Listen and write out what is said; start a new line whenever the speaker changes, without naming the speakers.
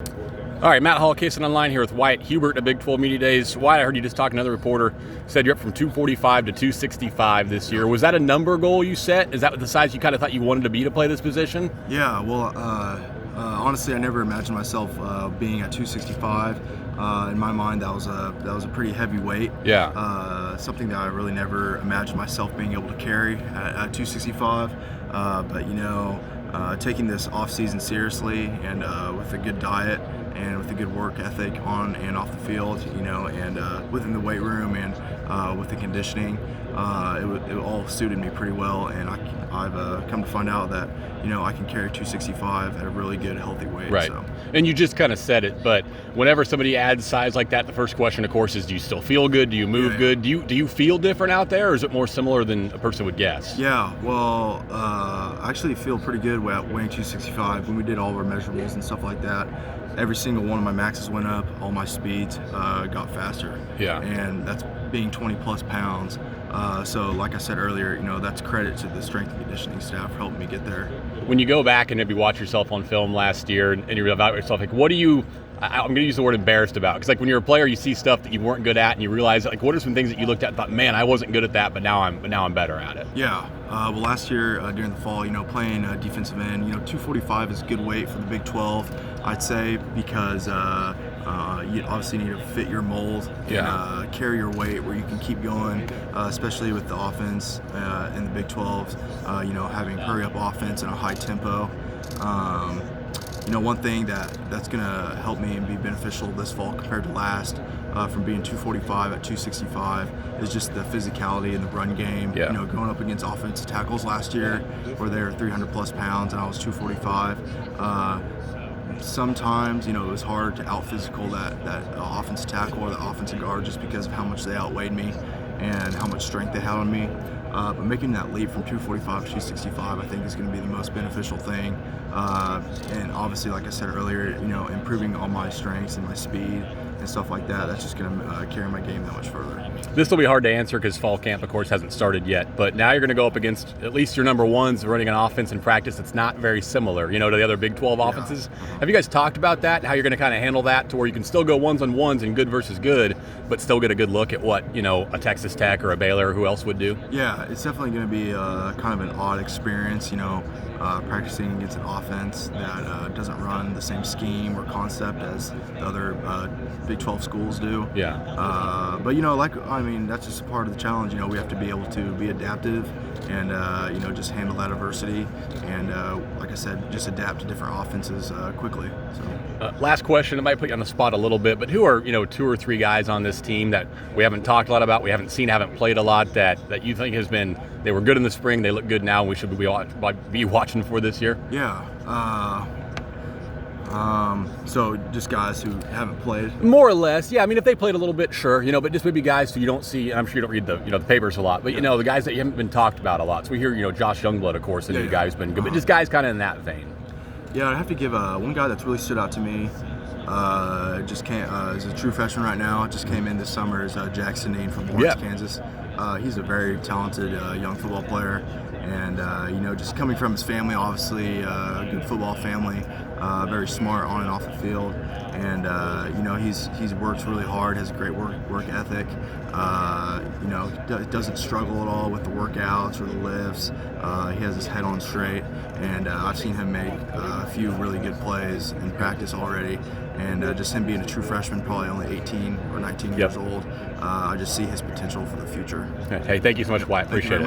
All right, Matt Hall, K-StateOnline here with Wyatt Hubert at Big 12 Media Days. Wyatt, I heard you just talk to another reporter, said you're up from 245 to 265 this year. Was that a number goal you set? Is that the size you kind of thought you wanted to be to play this position?
Yeah, well, honestly, I never imagined myself being at 265. In my mind, that was a pretty heavy weight.
Yeah.
Something that I really never imagined myself being able to carry at 265. But taking this off season seriously and with a good diet and with a good work ethic on and off the field, and within the weight room and with the conditioning, it all suited me pretty well. And I've come to find out that I can carry 265 at a really good, healthy weight.
Right.
So.
And you just kind of said it, but whenever somebody adds size like that, the first question, of course, is do you still feel good? Do you move good? Do you feel different out there, or is it more similar than a person would guess?
Yeah, well, I actually feel pretty good at weighing 265. When we did all of our measurables and stuff like that, every single one of my maxes went up, all my speeds got faster.
Yeah.
And that's being 20 plus pounds. So like I said earlier, that's credit to the strength and conditioning staff for helping me get there.
When you go back and maybe watch yourself on film last year and you evaluate yourself, like what do you, I'm going to use the word embarrassed about, because like when you're a player, you see stuff that you weren't good at and you realize like what are some things that you looked at and thought, man, I wasn't good at that, but now I'm better at it.
Yeah. Well, last year during the fall, playing defensive end, 245 is a good weight for the Big 12, I'd say, because you obviously need to fit your mold and carry your weight where you can keep going, especially with the offense in the Big 12, having hurry up offense and a high tempo. One thing that's going to help me and be beneficial this fall compared to last, from being 245 at 265, is just the physicality in the run game.
Yeah.
Going up against offensive tackles last year where they're 300 plus pounds and I was 245. Sometimes, it was hard to out-physical that offensive tackle or the offensive guard just because of how much they outweighed me and how much strength they had on me. But making that leap from 245 to 265, I think, is going to be the most beneficial thing. And obviously, like I said earlier, improving all my strengths and my speed and stuff like that, that's just going to carry my game that much further.
This will be hard to answer because fall camp, of course, hasn't started yet. But now you're going to go up against at least your number ones running an offense in practice that's not very similar, to the other Big 12 offenses. Have you guys talked about that, how you're going to kind of handle that to where you can still go ones-on-ones and good versus good, but still get a good look at what, a Texas Tech or a Baylor or who else would do?
Yeah, it's definitely going to be kind of an odd experience, practicing against an offense that doesn't run the same scheme or concept as the other Big 12 schools do.
Yeah.
But that's just a part of the challenge. We have to be able to be adaptive and just handle that adversity and like I said, just adapt to different offenses quickly. So.
Last question, it might put you on the spot a little bit, but who are 2 or 3 guys on this team that we haven't talked a lot about, we haven't seen, haven't played a lot, that you think they were good in the spring, they look good now, and we should be watching for this year?
Yeah. So just guys who haven't played?
More or less, yeah. I mean, if they played a little bit, sure, but just maybe guys who you don't see. I'm sure you don't read the papers a lot, but the guys that you haven't been talked about a lot. So we hear Josh Youngblood, of course, a new guy who's been good, but just guys kind of in that vein.
Yeah, I'd have to give one guy that's really stood out to me. Is a true freshman right now. Just came in this summer. Is Jackson Dean from Lawrence, Kansas. He's a very talented young football player, and just coming from his family, obviously a good football family, very smart on and off the field, and he's worked really hard, has a great work ethic. Doesn't struggle at all with the workouts or the lifts. He has his head on straight, and I've seen him make a few really good plays in practice already. And just him being a true freshman, probably only 18 or 19 years old, I just see his potential for the future.
Hey, thank you so much, Wyatt. Appreciate it.